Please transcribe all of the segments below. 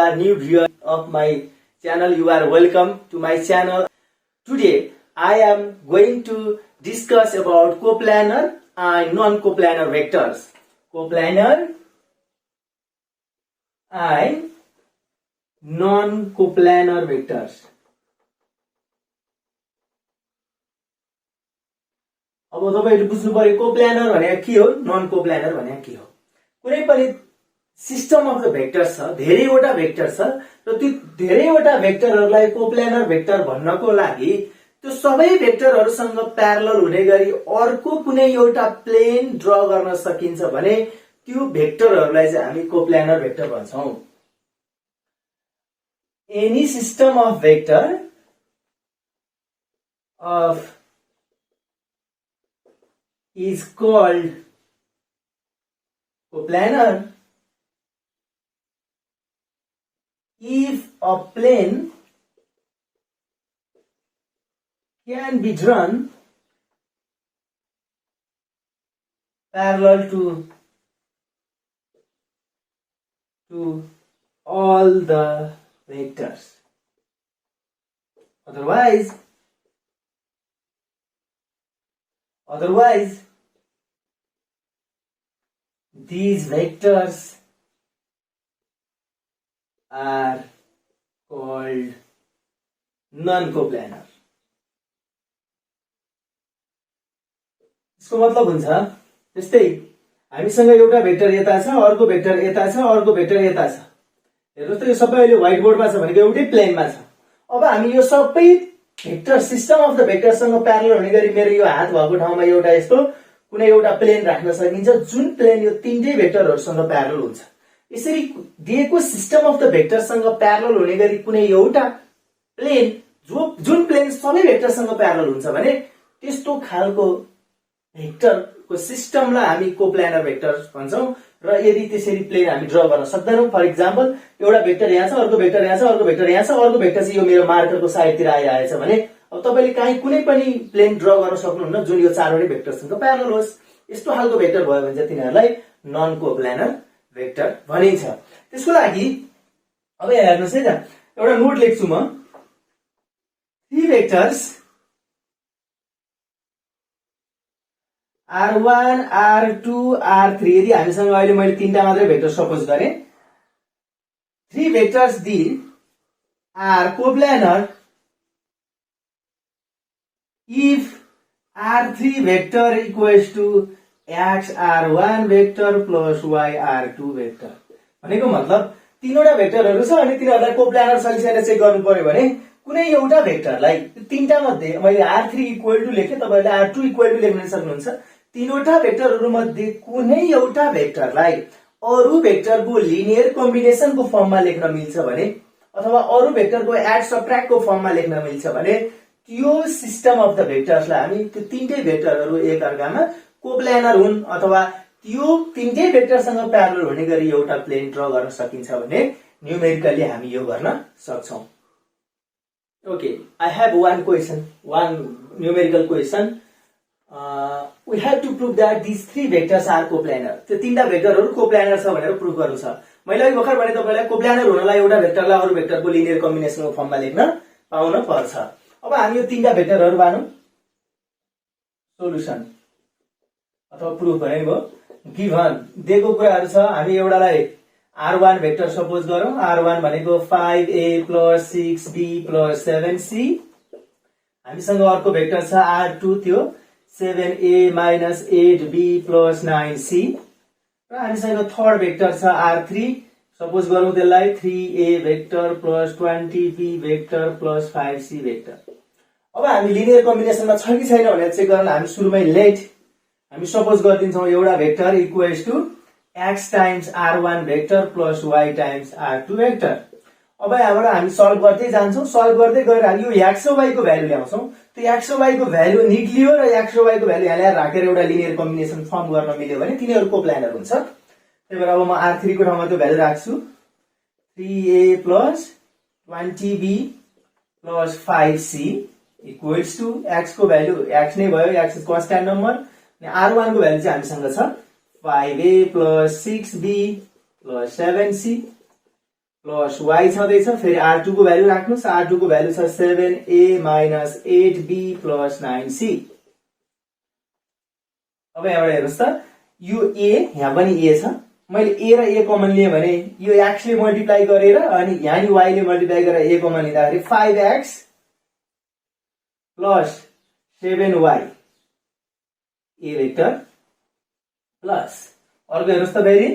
are new viewer of my channel, you are welcome to my channel. Today I am going to discuss about coplanar and non-coplanar vectors. Coplanar and non-coplanar vectors. अब तपाईहरुले बुझ्नु पर्यो coplanar भनेको के हो, non coplanar भनेको के हो। कुनै पनि सिस्टम अफ द भेक्टर्स छ, धेरैवटा भेक्टर छ र त्यो धेरैवटा भेक्टरहरुलाई कोप्लानर भेक्टर भन्नको लागि त्यो सबै भेक्टरहरुसँग प्यारलल हुने गरी अर्को कुनै एउटा प्लेन ड्रा गर्न सकिन्छ भने त्यो भेक्टरहरुलाई चाहिँ हामी कोप्लानर भेक्टर भन्छौं। Any system of vector of is called coplanar if a plane can be drawn parallel to all the vectors. Otherwise these vectors are called non-coplanar. इसको मतलब हुन्छ जस्तै हामीसँग एउटा भेक्टर यता छ, अर्को भेक्टर यता छ, अर्को भेक्टर यता छ। हेर्नुस् त यो सबै अहिले व्हाइट बोर्डमा छ भनेको एउटै प्लेनमा छ। अब हामी यो सबै भेक्टर सिस्टम अफ द भेक्टरसँग प्यारलल हुने गरी मेरो यो हात भएको ठाउँमा एउटा यस्तो कुनै एउटा प्लेन राख्न सकिन्छ जुन प्लेन यो तीनटै भेक्टरहरुसँग प्यारलल हुन्छ। यसरी दिएको सिस्टम अफ द भेक्टरसँग प्यारलल हुने गरी कुनै एउटा प्लेन जुन प्लेन सबै भेक्टरसँग प्यारलल हुन्छ भने त्यस्तो खालको भेक्टरको सिस्टमलाई हामी कोप्लानर भेक्टर भन्छौं। र यदि त्यसरी प्लेन हामी ड्रा गर्न सक्दैनौं, फर एक्जाम्पल एउटा भेक्टर यहाँ छ, अर्को भेक्टर यहाँ छ, अर्को भेक्टर यहाँ छ, अर्को भेक्टर चाहिँ यो मेरो मार्करको साइडतिर आइरहेछ भने अब तपाईले काहीँ कुनै पनि प्लेन ड्रा गर्न सक्नुहुन्न जुन यो चारवटै भेक्टरसँग प्यारलल होस्। यस्तो खालको भेक्टर भयो भने चाहिँ तिनीहरुलाई नन कोप्लानर भेक्टर भनिन्छ। त्यसको लागि अब यहाँ हेर्नुस् है त, एउटा नोट लेख्छु म। Three vectors R1 R2 R3 यदि हामीसँग अहिले मैले तीनटा मात्रै भेक्टर सपोज गरे, three vectors the are coplanar if R3 vector equals to x R1 vector plus y R2 vector। भनेको मतलब तीनवटा भेक्टरहरु छ अनि तिनीहरुलाई कोप्लानर छ कि छैन चेक गर्नु पर्यो भने कुनै एउटा भेक्टरलाई तीनटा मध्ये मैले R3 इक्वल टु लेखे, तपाईहरुले R2 इक्वल टु लेख्न सक्नुहुन्छ। तीनवटा भेक्टरहरु मध्ये कुनै एउटा भेक्टरलाई अरु भेक्टरको लिनियर कम्बिनेसनको फर्ममा लेख्न मिल्छ भने अथवा अरु भेक्टरको एड सबट्र्याक्टको फर्ममा लेख्न मिल्छ भने त्यो सिस्टम अफ द भेक्टर्सलाई हामी त्यो तीनटै भेक्टरहरु एकअर्कामा कोप्लानर हुन् अथवा त्यो तीनटै भेक्टरसँग प्यारलल हुने गरी एउटा प्लेन ड्रा गर्न सकिन्छ भने न्यूमेरिकली हामी यो गर्न सक्छौं। Okay, I have one question, one numerical question. We have to prove that these three vectors are coplanar. त्यो तीनटा भेक्टरहरु कोप्लानर छ भनेर प्रुफ गर्नु छ। मैले अघि भर्खर भने तपाईलाई कोप्लानर हुनलाई एउटा भेक्टरलाई अरु भेक्टरको लिनियर कम्बिनेसनको फर्ममा लेख्न पाउन पर्छ। अब हामी यो तीनटा भेक्टरहरु बानौं। सोलुसन अथवा प्रुफ भने भयो। गिभन दिएको कुराहरु छ, हामी एउटालाई R1 भेक्टर सपोज गरौँ। R1 भनेको 5a + 6b + 7c। हामीसँग अर्को भेक्टर छ R2, त्यो 7a - 8b + 9c। र हामीसँग थर्ड भेक्टर छ R3, सपोज गरौँ त्यसलाई 3a vector + 20b vector + 5c vector. अब हामी लिनियर कम्बिनेसनमा छ कि छैन भनेर चेक गर्न हामी सुरुमै लेट हामी सपोज गर्दिन्छौं एउटा vector equals to x times R1 vector plus y times R2 vector. अब यहाँबाट हामी सल्भ गर्दै जान्छौं। सल्भ गर्दै गएर हामी यो x र y को भ्यालु ल्याउँछौं। त्यो x र y को भ्यालु निक्लियो र x र y को भ्यालु यहाँ ल्याएर राखेर एउटा लिनियर कम्बिनेसन फर्म गर्न मिल्यो भने तिनीहरु कोप्लानर हुन्छ। त्यही भएर अब म R3 को ठाउँमा त्यो भ्यालु राख्छु 3a + 20b + 5c equals to x को भ्यालु x नै भयो, x इज कन्स्ट्यान्ट नम्बर। अनि R1 को भ्यालु चाहिँ हामीसँग छ 5a + 6b + 7c plus y छँदैछ, फेरि r2 को भ्यालु राख्नुस्, r2 को भ्यालु छ 7a minus 8b plus 9c। अब यहाँबाट हेर्नुस् त, यो a यहाँ पनि a छ, मैले a र a कमन लिएँ भने यो x ले मल्टिप्लाई गरेर अनि यहाँ नि y ले मल्टिप्लाई गरेर a कमन लिँदाखेरि 5x plus 7y a vector plus अर्को हेर्नुस् त फेरि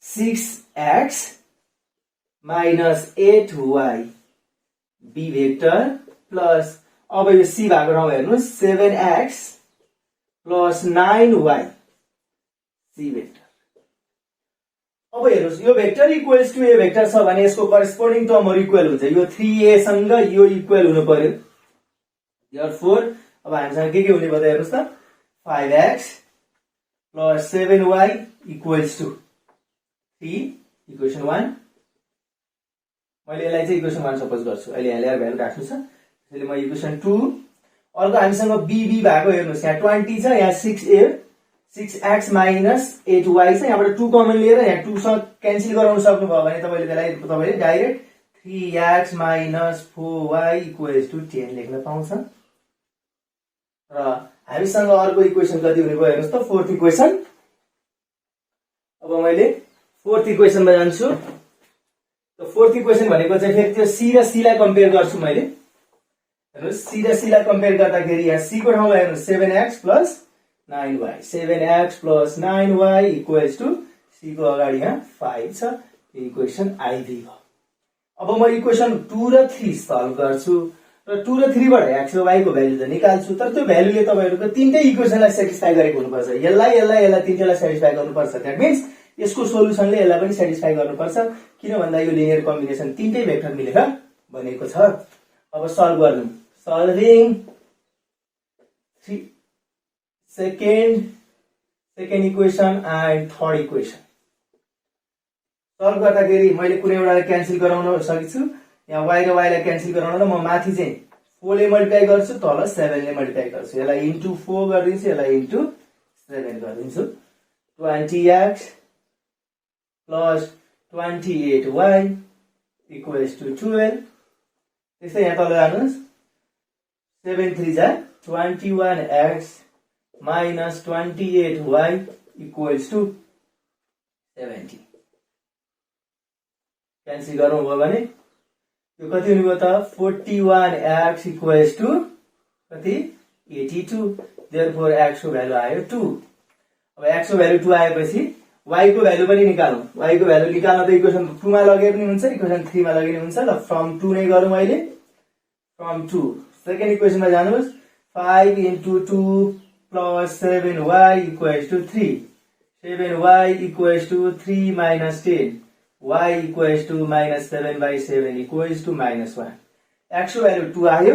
6x minus 8y b vector plus अब यो c भएको ठाउँमा हेर्नुस् 7x plus 9y c vector. अब हेर्नुस् यो vector equals to a vector छ भने यसको करेस्पोन्डिङ टर्महरु इक्वल हुन्छ, यो 3a सँग यो इक्वल हुनु पर्यो। देयरफोर अब हामीसँग के हुने भयो त हेर्नुस् त, 5x plus 7y equals to 3 equation 1। मैले यसलाई चाहिँ इक्वेसन 1 सपोज गर्छु, अहिले यहाँ ल्याएर भ्यालु राख्नु छ, त्यसैले म इक्वेसन 2। अर्को हामीसँग b भएको हेर्नुस्, यहाँ 20 छ, यहाँ 6x माइनस 8y छ, यहाँबाट 2 कमन लिएर यहाँ 2 सँग क्यान्सल गराउन सक्नुभयो भने तपाईले direct 3x minus 4y equals to 10 लेख्न पाउँछ। र हामीसँग अर्को इक्वेसन कति हुने भयो हेर्नुस् त, फोर्थ इक्वेसन। अब मैले फोर्थ इक्वेसनमा जान्छु। त फोर्थ इक्वेसन भनेको चाहिँ फेरि त्यो c र c लाई कम्पेयर गर्छु मैले। हेर्नुस् c र c लाई कम्पेयर गर्दाखेरि यहाँ c को ठाउँमा हेर्नुस् 7x plus 9y, 7x plus 9y equals to c को अगाडि यहाँ 5 छ, इक्वेसन IV भयो। अब म इक्वेसन 2 र 3 सल्भ गर्छु र 2 र 3 बाट x र y को भ्यालु त निकाल्छु, तर त्यो भ्यालुले तपाईहरुको तीनटै इक्वेसनलाई सेटिस्फाई गरेको हुनुपर्छ। यसलाई तीनटैलाई सेटिस्फाई गर्नुपर्छ। दैट मीन्स यसको सोलुसनले यसलाई पनि सेटिस्फाई गर्नुपर्छ, किन भन्दा यो लिनियर कम्बिनेसन तीनटै भेक्टर मिलेर बनेको छ। अब सल्भ गर्नु, solving second equation and third equation. Solve गर्दाखेरि मैले कुनै एउटालाई क्यान्सल गराउन सकिछु, यहाँ y र y लाई क्यान्सल गराउन म माथि चाहिँ 4 ले मल्टिप्लाई गर्छु, तल 7 ले मल्टिप्लाई गर्छु, यसलाई इन्टु 4 गरिदिन्छु, यसलाई इन्टु 7 गरिदिन्छु। 20x plus 28y equals to 12। त्यस्तै यहाँ तल जानुस्, 7 3 जा 21x minus 28y equals to 70। Cancel गर्नु भयो भने यो कति हुने भयो त, 41x इक्वल्स टु कति 82। देयरफोर x को भ्यालु आयो 2। अब x को भ्यालु 2 आएपछि y को भ्यालु पनि निकालौं। y को भ्यालु निकाल्न त इक्वेसन 2 मा लगे पनि हुन्छ, इक्वेसन 3 मा लगे पनि हुन्छ। ल फ्रम 2 नै गरौँ अहिले। फ्रम 2 सेकेन्ड इक्वेसनमा जानुस्, 5 into 2 plus 7y equals to 3. 7y equals to 3 minus 10. y equals to minus 7 by 7 equals to minus 1. x को भ्यालु 2 आयो,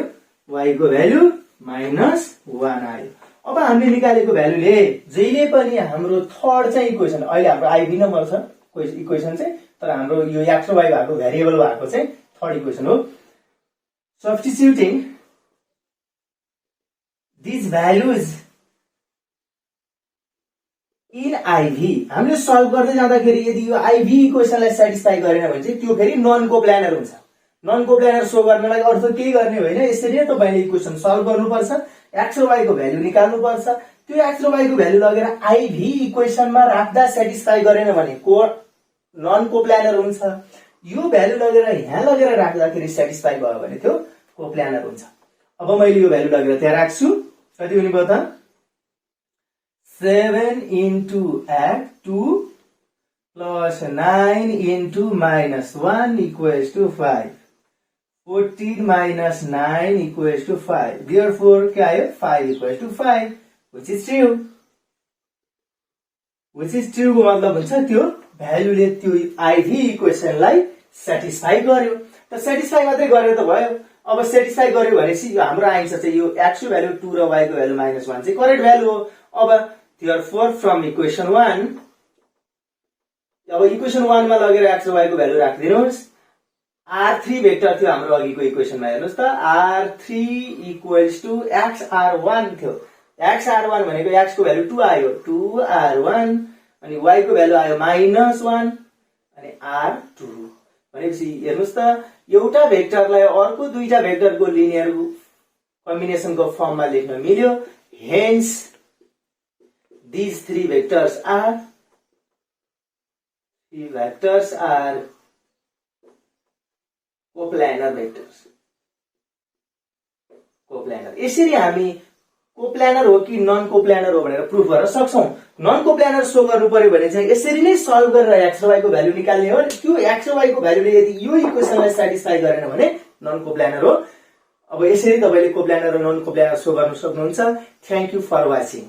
y को भ्यालु minus 1 आयो। अब हामीले निकालेको भ्यालुले जहिले पनि हाम्रो थर्ड चाहिँ इक्वेसन, अहिले हाम्रो IV नम्बर छ इक्वेसन चाहिँ, तर हाम्रो यो x र y भएको भेरिएबल भएको चाहिँ थर्ड इक्वेसन हो। Substituting these values in IV, हामीले सल्भ गर्दै जाँदाखेरि यदि यो IV इक्वेसनलाई सेटिस्फाई गरेन भने चाहिँ त्यो फेरि नन कोप्लानर हुन्छ। नन कोप्लानर सो गर्नलाई अर्थ केही गर्ने होइन, यसरी नै तपाईले इक्वेसन सल्भ गर्नुपर्छ, x र y को भ्यालु निकाल्नुपर्छ। त्यो x र y को भ्यालु लगेर IV इक्वेसनमा राख्दा सेटिस्फाई गरेन भने नन कोप्लानर हुन्छ। यो भ्यालु लगेर यहाँ लगेर राख्दाखेरि सेटिस्फाई भयो भने त्यो कोप्लानर हुन्छ। अब मैले यो भ्यालु लगेर त्यहाँ राख्छु, कति हुने भयो त, 7 into 2 plus 9 into minus 1 equals to 5. 14 minus 9 equals to 5. Therefore, क्या आयो, 5 equals to 5, which is true. Which is true को मतलब हुन्छ त्यो भ्यालुले त्यो IV इक्वेसनलाई सेटिस्फाई गर्यो। त सेटिस्फाई मात्रै गरेर त भयो। अब सेटिस्फाई गर्यो भनेपछि हाम्रो आन्सर चाहिँ यो x को भ्यालु 2 र y को भ्यालु -1 चाहिँ करेक्ट भ्यालु हो। अब therefore from equation 1, अब इक्वेसन 1 मा लगेर x र y को भ्यालु राख्दिनुस्। R3 भेक्टर थियो हाम्रो अघिको इक्वेसनमा, हेर्नुस् त, R3 इक्वल्स टु XR1 थियो। XR1 भनेको x को भ्यालु 2 आयो, 2R1, अनि y को भ्यालु आयो -1 अनि R2। भनेपछि हेर्नुस् त एउटा भेक्टरलाई अर्को दुईटा भेक्टरको लिनियर कम्बिनेसनको फर्ममा लेख्न मिल्यो hence these three vectors are coplanar vectors. Coplanar यसरी हामी कोप्लानर हो कि नन कोप्लानर हो भनेर प्रुफ गर्न सक्छौं नन कोप्लानर सो गर्नु पर्यो भने चाहिँ यसरी नै सल्भ गरेर x र y को भ्यालु निकाल्ने हो त्यो x र y को भ्यालुले यदि यो इक्वेसनलाई स्याटिस्फाई गरेन भने नन कोप्लानर हो अब यसरी तपाईले कोप्लानर र नन कोप्लानर सो गर्न सक्नुहुन्छ थ्यांक यू फर वाचिङ